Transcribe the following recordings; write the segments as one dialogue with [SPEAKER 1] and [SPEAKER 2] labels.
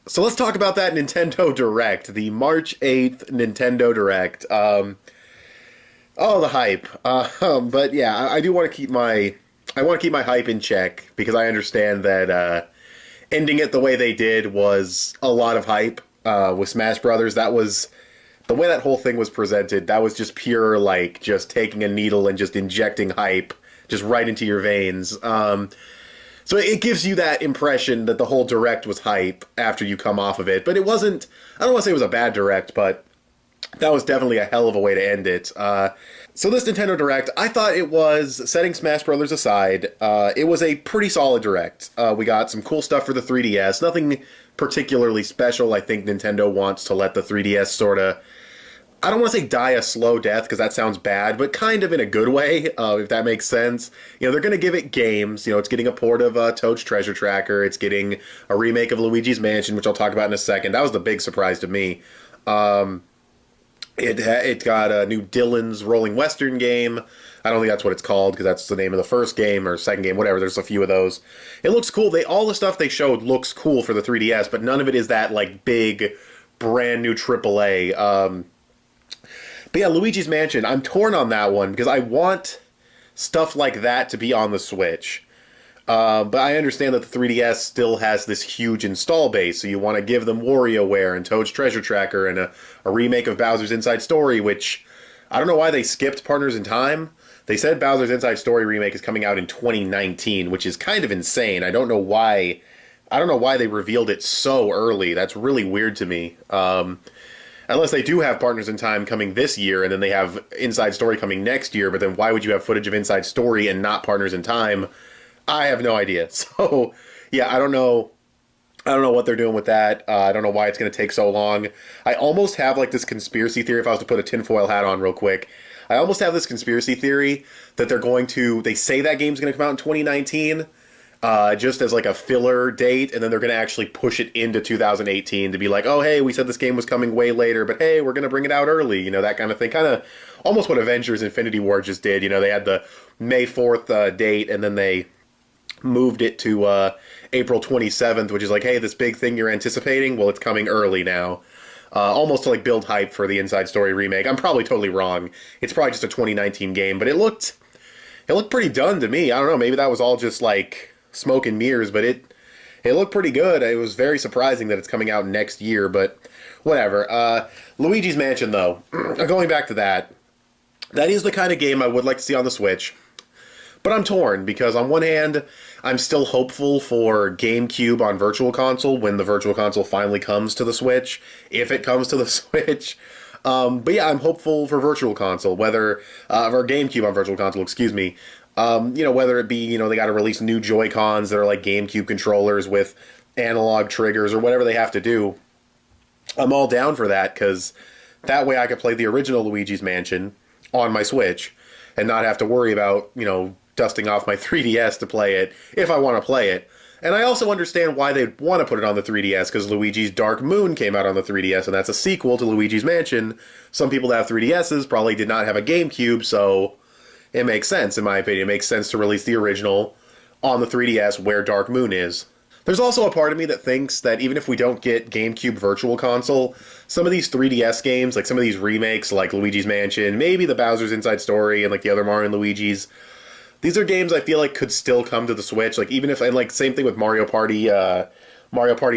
[SPEAKER 1] So let's talk about that Nintendo Direct, the March 8th Nintendo Direct. Oh, the hype. But yeah, I do want to keep my hype in check because I understand that ending it the way they did was a lot of hype with Smash Brothers. That was the way that whole thing was presented. That was just pure like just taking a needle and just injecting hype just right into your veins. So it gives you that impression that the whole direct was hype after you come off of it. But it wasn't. I don't want to say it was a bad direct, but that was definitely a hell of a way to end it. So this Nintendo Direct, I thought it was, setting Smash Brothers aside, it was a pretty solid Direct. We got some cool stuff for the 3DS. Nothing particularly special. I think Nintendo wants to let the 3DS sort of, I don't want to say die a slow death because that sounds bad, but kind of in a good way, if that makes sense. You know, they're going to give it games. You know, it's getting a port of Toad's Treasure Tracker. It's getting a remake of Luigi's Mansion, which I'll talk about in a second. That was the big surprise to me. It got a new Dylan's Rolling Western game. I don't think that's what it's called because that's the name of the first game or second game, whatever. There's a few of those. It looks cool. All the stuff they showed looks cool for the 3DS, but none of it is that like big, brand new AAA. But yeah, Luigi's Mansion. I'm torn on that one because I want stuff like that to be on the Switch. But I understand that the 3DS still has this huge install base, so you want to give them WarioWare and Toad's Treasure Tracker and a remake of Bowser's Inside Story, which I don't know why they skipped Partners in Time. They said Bowser's Inside Story remake is coming out in 2019, which is kind of insane. I don't know why. I don't know why they revealed it so early. That's really weird to me. Unless they do have Partners in Time coming this year, and then they have Inside Story coming next year. But then why would you have footage of Inside Story and not Partners in Time? I have no idea. So, yeah, I don't know. I don't know what they're doing with that. I don't know why it's going to take so long. I almost have like this conspiracy theory. If I was to put a tinfoil hat on real quick, I almost have this conspiracy theory that they're going to. They say that game's going to come out in 2019, just as like a filler date, and then they're going to actually push it into 2018 to be like, oh hey, we said this game was coming way later, but hey, we're going to bring it out early. You know, that kind of thing. Kind of almost what Avengers: Infinity War just did. You know, they had the May 4th date, and then they moved it to April 27th, which is like, hey, this big thing you're anticipating, well, it's coming early now. Almost to like build hype for the Inside Story remake. I'm probably totally wrong. It's probably just a 2019 game, but it looked pretty done to me. I don't know, maybe that was all just like smoke and mirrors, but it looked pretty good. It was very surprising that it's coming out next year, but whatever. Luigi's Mansion, though, going back to that, that is the kind of game I would like to see on the Switch. But I'm torn because on one hand, I'm still hopeful for GameCube on Virtual Console when the Virtual Console finally comes to the Switch, if it comes to the Switch. But yeah, I'm hopeful for Virtual Console, whether or GameCube on Virtual Console, excuse me. You know, whether it be, you know, they got to release new Joy-Cons that are like GameCube controllers with analog triggers or whatever they have to do. I'm all down for that because that way I could play the original Luigi's Mansion on my Switch and not have to worry about, you know, dusting off my 3DS to play it if I want to play it. And I also understand why they'd want to put it on the 3DS because Luigi's Dark Moon came out on the 3DS, and that's a sequel to Luigi's Mansion. Some people that have 3DSs probably did not have a GameCube, so it makes sense, in my opinion. It makes sense to release the original on the 3DS where Dark Moon is. There's also a part of me that thinks that even if we don't get GameCube Virtual Console, some of these 3DS games, like some of these remakes, like Luigi's Mansion, maybe the Bowser's Inside Story, and like the other Mario and Luigi's, these are games I feel like could still come to the Switch. Like even if, and like same thing with Mario Party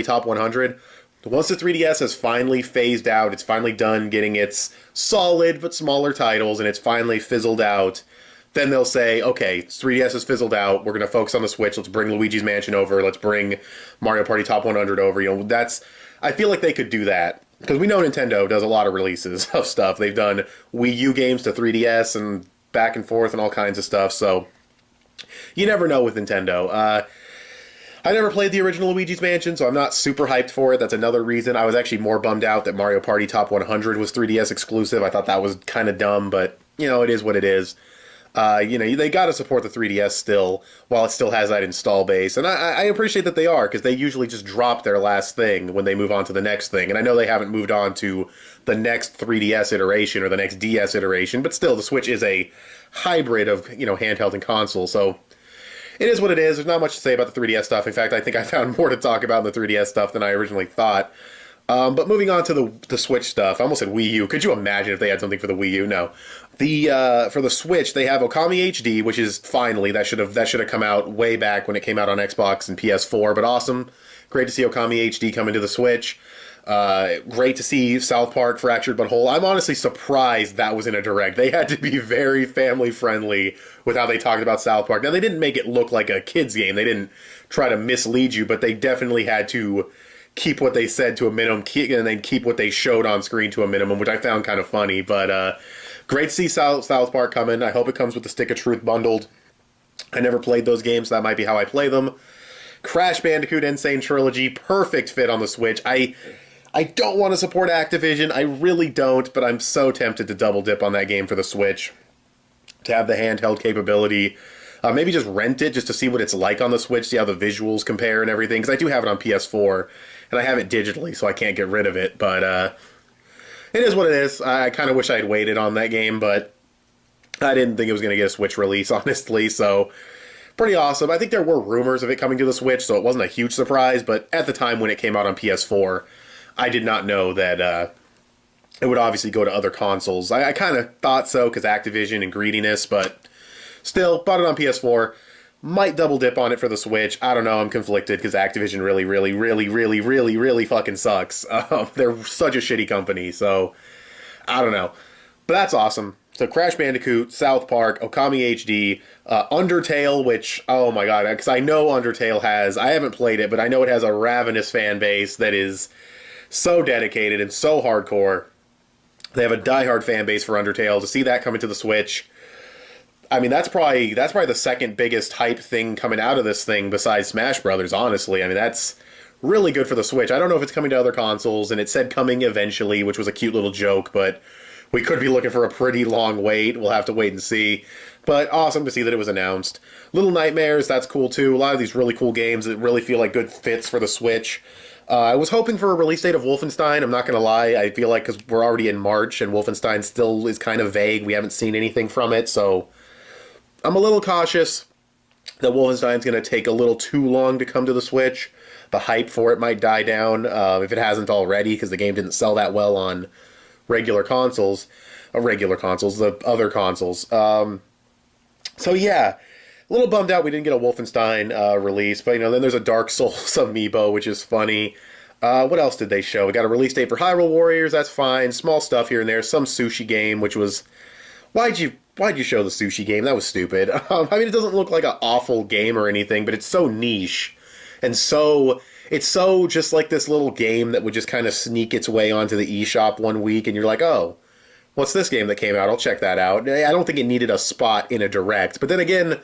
[SPEAKER 1] Top 100. Once the 3DS has finally phased out, it's finally done getting its solid but smaller titles, and it's finally fizzled out, then they'll say, okay, 3DS is fizzled out, we're going to focus on the Switch, let's bring Luigi's Mansion over, let's bring Mario Party Top 100 over. You know, that's, I feel like they could do that. Because we know Nintendo does a lot of releases of stuff. They've done Wii U games to 3DS and back and forth and all kinds of stuff, so you never know with Nintendo. I never played the original Luigi's Mansion, so I'm not super hyped for it. That's another reason. I was actually more bummed out that Mario Party Top 100 was 3DS exclusive. I thought that was kind of dumb, but, you know, it is what it is. You know, they got to support the 3DS still, while it still has that install base. And I appreciate that they are, because they usually just drop their last thing when they move on to the next thing. And I know they haven't moved on to the next 3DS iteration or the next DS iteration, but still, the Switch is a hybrid of, you know, handheld and console. So It is what it is. There's not much to say about the 3DS stuff. In fact, I think I found more to talk about in the 3DS stuff than I originally thought. But moving on to the Switch stuff, I almost said Wii U. Could you imagine if they had something for the Wii U? No. For the Switch, they have Okami HD, which is finally that should have come out way back when it came out on Xbox and PS4. But awesome, great to see Okami HD come into the Switch. Great to see South Park Fractured But Whole. I'm honestly surprised that was in a direct. They had to be very family friendly with how they talked about South Park. Now they didn't make it look like a kids game. They didn't try to mislead you, but they definitely had to keep what they said to a minimum, and then keep what they showed on screen to a minimum, which I found kind of funny. But great to see South Park coming. I hope it comes with the Stick of Truth bundled. I never played those games, so that might be how I play them. Crash Bandicoot Insane Trilogy, perfect fit on the Switch. I don't want to support Activision. I really don't, but I'm so tempted to double dip on that game for the Switch. To have the handheld capability. Maybe just rent it just to see what it's like on the Switch, see how the visuals compare and everything. Because I do have it on PS4, and I have it digitally, so I can't get rid of it. But it is what it is. I kind of wish I had waited on that game, but I didn't think it was going to get a Switch release, honestly. So pretty awesome. I think there were rumors of it coming to the Switch, so it wasn't a huge surprise. But at the time when it came out on PS4, I did not know that it would obviously go to other consoles. I kind of thought so because Activision and greediness, but still, bought it on PS4. Might double dip on it for the Switch. I don't know. I'm conflicted because Activision really fucking sucks. They're such a shitty company, so I don't know. But that's awesome. So Crash Bandicoot, South Park, Okami HD, Undertale, which, oh my god, because I know Undertale I haven't played it, but I know it has a ravenous fan base that is so dedicated and so hardcore. They have a diehard fan base for Undertale. To see that come into the Switch, I mean, that's probably the second biggest hype thing coming out of this thing besides Smash Brothers, honestly. I mean, that's really good for the Switch. I don't know if it's coming to other consoles, and it said coming eventually, which was a cute little joke, but we could be looking for a pretty long wait. We'll have to wait and see. But awesome to see that it was announced. Little Nightmares, that's cool too. A lot of these really cool games that really feel like good fits for the Switch. I was hoping for a release date of Wolfenstein. I'm not going to lie. I feel like because we're already in March and Wolfenstein still is kind of vague. We haven't seen anything from it, so I'm a little cautious that Wolfenstein's going to take a little too long to come to the Switch. The hype for it might die down if it hasn't already, because the game didn't sell that well on regular consoles. The other consoles. So yeah, a little bummed out we didn't get a Wolfenstein release, but then there's a Dark Souls amiibo, which is funny. What else did they show? We got a release date for Hyrule Warriors, that's fine. Small stuff here and there. Some sushi game, which was... Why'd you show the sushi game? That was stupid. I mean, it doesn't look like an awful game or anything, but it's so niche. And it's so just like this little game that would just kind of sneak its way onto the eShop one week, and you're like, oh, what's this game that came out? I'll check that out. I don't think it needed a spot in a Direct. But then again,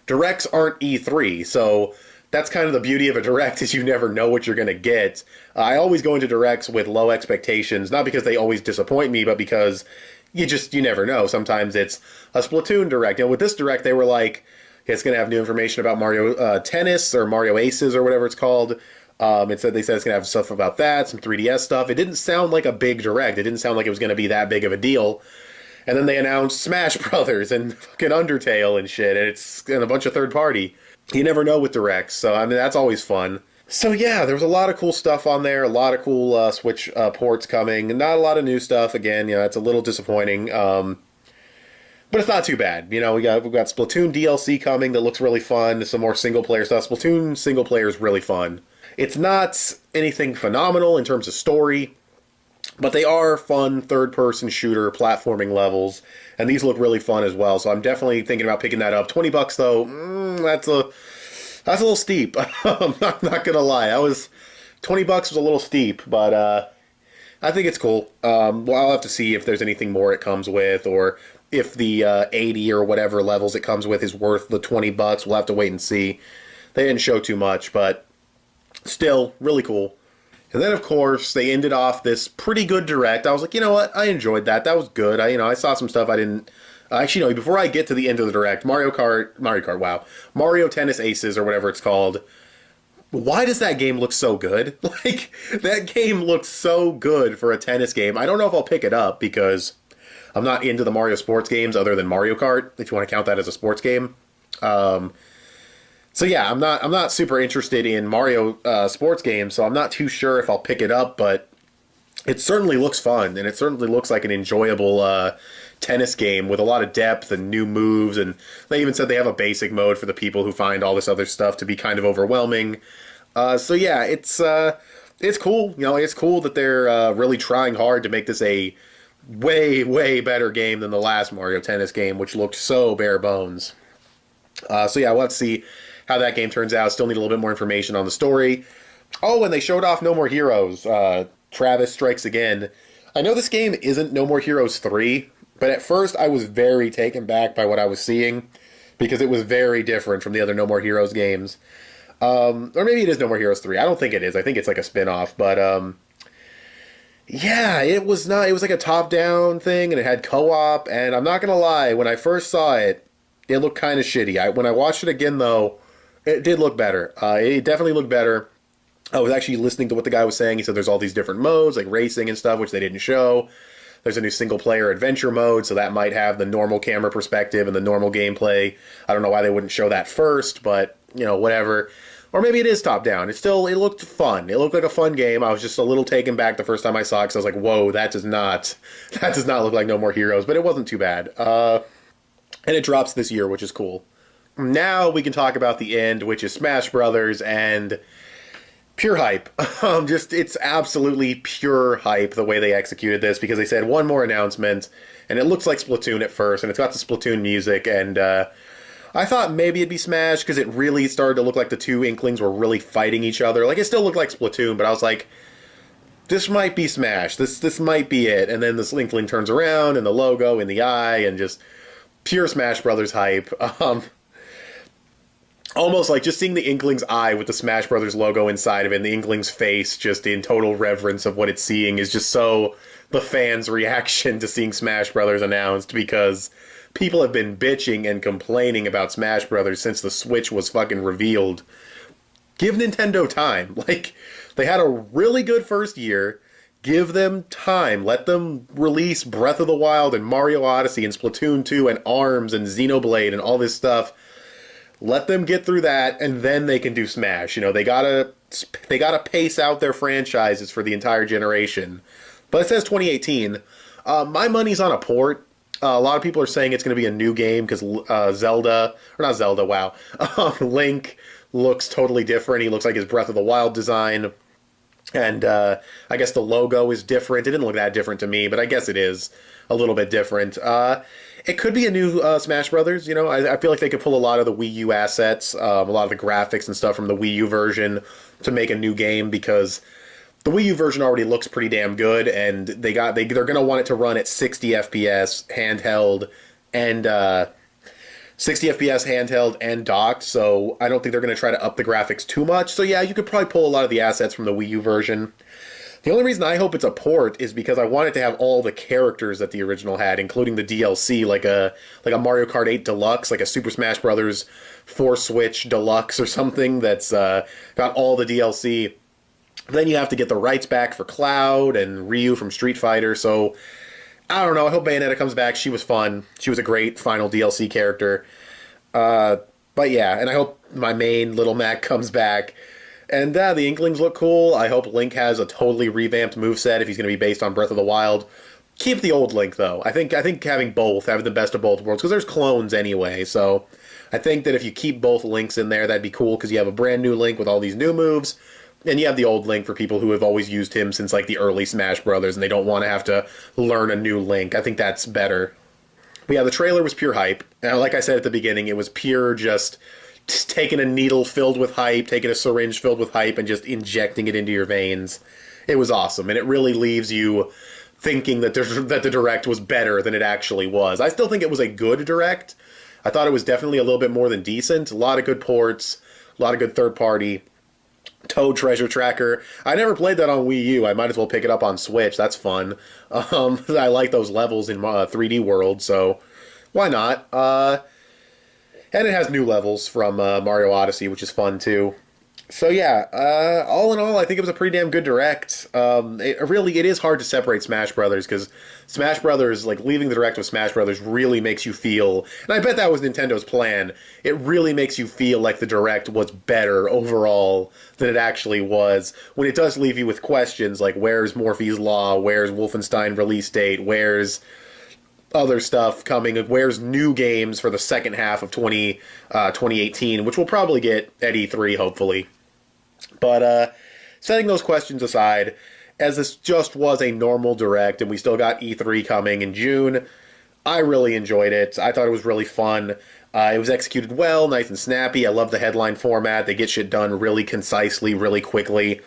[SPEAKER 1] Directs aren't E3, so that's kind of the beauty of a Direct, is you never know what you're going to get. I always go into Directs with low expectations, not because they always disappoint me, but because you never know. Sometimes it's a Splatoon Direct. With this Direct, they were like, it's going to have new information about Mario Tennis or Mario Aces or whatever it's called. They said it's going to have stuff about that, some 3DS stuff. It didn't sound like a big Direct. It didn't sound like it was going to be that big of a deal. And then they announced Smash Brothers and fucking Undertale and shit, and a bunch of third party. You never know with Directs, so I mean that's always fun. So yeah, there was a lot of cool stuff on there, a lot of cool Switch ports coming, and not a lot of new stuff. Again, it's a little disappointing, but it's not too bad. We got Splatoon DLC coming that looks really fun. Some more single player stuff. Splatoon single player is really fun. It's not anything phenomenal in terms of story, but they are fun third-person shooter platforming levels, and these look really fun as well. So I'm definitely thinking about picking that up. $20 though, that's a little steep. I'm not gonna lie. $20 was a little steep, but I think it's cool. Well, I'll have to see if there's anything more it comes with, or if the 80 or whatever levels it comes with is worth the $20. We'll have to wait and see. They didn't show too much, but still really cool. And then, of course, they ended off this pretty good Direct. I was like, you know what? I enjoyed that. That was good. I saw some stuff I didn't... Actually, no, before I get to the end of the Direct, Mario Tennis Aces, or whatever it's called. Why does that game look so good? Like, that game looks so good for a tennis game. I don't know if I'll pick it up, because I'm not into the Mario sports games other than Mario Kart, if you want to count that as a sports game. So yeah, I'm not super interested in Mario sports games, so I'm not too sure if I'll pick it up, but it certainly looks fun, and it certainly looks like an enjoyable tennis game with a lot of depth and new moves. And they even said they have a basic mode for the people who find all this other stuff to be kind of overwhelming. So yeah, it's cool. You know, it's cool that they're really trying hard to make this a way better game than the last Mario Tennis game, which looked so bare bones. So yeah, we'll have to see how that game turns out. Still need a little bit more information on the story. Oh, and they showed off No More Heroes. Travis Strikes Again. I know this game isn't No More Heroes 3, but at first I was very taken back by what I was seeing because it was very different from the other No More Heroes games. Or maybe it is No More Heroes 3. I don't think it is. I think it's like a spin-off, but yeah, it was not. It was like a top-down thing, and it had co-op. And I'm not gonna lie, when I first saw it, it looked kind of shitty. When I watched it again, though, it did look better. It definitely looked better. I was actually listening to what the guy was saying. He said there's all these different modes, like racing and stuff, which they didn't show. There's a new single-player adventure mode, so that might have the normal camera perspective and the normal gameplay. I don't know why they wouldn't show that first, but you know, whatever. Or maybe it is top-down. It looked fun. It looked like a fun game. I was just a little taken back the first time I saw it because I was like, whoa, that does not look like No More Heroes, but it wasn't too bad. And it drops this year, which is cool. Now we can talk about the end, which is Smash Brothers and pure hype. It's absolutely pure hype the way they executed this because they said one more announcement, and it looks like Splatoon at first, and it's got the Splatoon music, and I thought maybe it'd be Smash because it really started to look like the two Inklings were really fighting each other. Like, it still looked like Splatoon, but I was like, this might be Smash. This might be it. And then this Inkling turns around, and the logo, and the eye, and just pure Smash Brothers hype. Almost like just seeing the Inkling's eye with the Smash Brothers logo inside of it, and the Inkling's face just in total reverence of what it's seeing is just so the fans' reaction to seeing Smash Brothers announced, because people have been bitching and complaining about Smash Brothers since the Switch was fucking revealed. Give Nintendo time. Like, they had a really good first year. Give them time. Let them release Breath of the Wild and Mario Odyssey and Splatoon 2 and ARMS and Xenoblade and all this stuff. Let them get through that, and then they can do Smash. You know, they gotta pace out their franchises for the entire generation. But it says 2018. My money's on a port. A lot of people are saying it's going to be a new game because Link looks totally different. He looks like his Breath of the Wild design. And I guess the logo is different. It didn't look that different to me, but I guess it is a little bit different. It could be a new Smash Brothers. You know, I feel like they could pull a lot of the Wii U assets, a lot of the graphics and stuff from the Wii U version to make a new game, because the Wii U version already looks pretty damn good, and they're going to want it to run at 60 FPS handheld and 60 FPS handheld and docked, so I don't think they're going to try to up the graphics too much. So yeah, you could probably pull a lot of the assets from the Wii U version. The only reason I hope it's a port is because I want it to have all the characters that the original had, including the DLC, like a Mario Kart 8 Deluxe, like a Super Smash Bros. 4 Switch Deluxe or something that's got all the DLC. Then you have to get the rights back for Cloud and Ryu from Street Fighter, so I don't know. I hope Bayonetta comes back. She was fun. She was a great final DLC character. But yeah, and I hope my main Little Mac comes back. And the Inklings look cool. I hope Link has a totally revamped moveset if he's going to be based on Breath of the Wild. Keep the old Link, though. I think having both, having the best of both worlds, because there's clones anyway, so I think that if you keep both Links in there, that'd be cool, because you have a brand new Link with all these new moves, and you have the old Link for people who have always used him since, like, the early Smash Brothers, and they don't want to have to learn a new Link. I think that's better. But yeah, the trailer was pure hype. And like I said at the beginning, it was pure just taking a needle filled with hype, taking a syringe filled with hype, and just injecting it into your veins. It was awesome, and it really leaves you thinking that the Direct was better than it actually was. I still think it was a good Direct. I thought it was definitely a little bit more than decent. A lot of good ports, a lot of good third-party. Toad Treasure Tracker. I never played that on Wii U. I might as well pick it up on Switch. That's fun. I like those levels in 3D World, so why not? And it has new levels from Mario Odyssey, which is fun too. So yeah, all in all, I think it was a pretty damn good direct. It is hard to separate Smash Brothers because Smash Brothers, like leaving the direct with Smash Brothers, really makes you feel, and I bet that was Nintendo's plan. It really makes you feel like the direct was better overall than it actually was. When it does leave you with questions like, where's Morphe's Law, where's Wolfenstein release date, where's other stuff coming, where's new games for the second half of 2018, which we'll probably get at E3, hopefully. But setting those questions aside, as this just was a normal direct and we still got E3 coming in June, I really enjoyed it. I thought it was really fun. It was executed well, nice and snappy. I love the headline format. They get shit done really concisely, really quickly.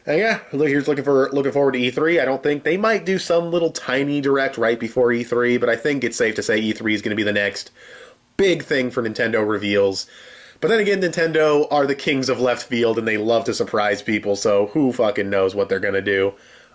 [SPEAKER 1] And yeah, here's looking forward to E3. I don't think they might do some little tiny direct right before E3, but I think it's safe to say E3 is going to be the next big thing for Nintendo reveals. But then again, Nintendo are the kings of left field, and they love to surprise people, so who fucking knows what they're going to do.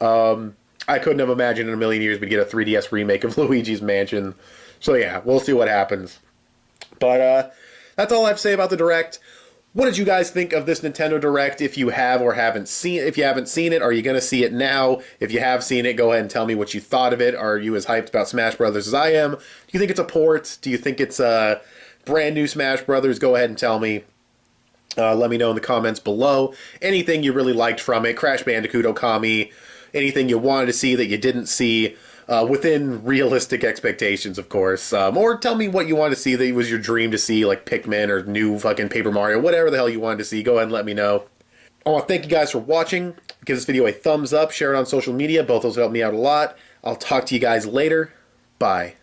[SPEAKER 1] I couldn't have imagined in a million years we'd get a 3DS remake of Luigi's Mansion. So yeah, we'll see what happens. But that's all I have to say about the Direct. What did you guys think of this Nintendo Direct? If you have or haven't seen it, are you going to see it now? If you have seen it, go ahead and tell me what you thought of it. Are you as hyped about Smash Brothers as I am? Do you think it's a port? Do you think it's a brand new Smash Brothers? Go ahead and tell me. Let me know in the comments below. Anything you really liked from it, Crash Bandicoot, Okami, anything you wanted to see that you didn't see, within realistic expectations, of course. Or tell me what you wanted to see that was your dream to see, like Pikmin or new fucking Paper Mario, whatever the hell you wanted to see. Go ahead and let me know. I want to thank you guys for watching. Give this video a thumbs up, share it on social media. Both those help me out a lot. I'll talk to you guys later. Bye.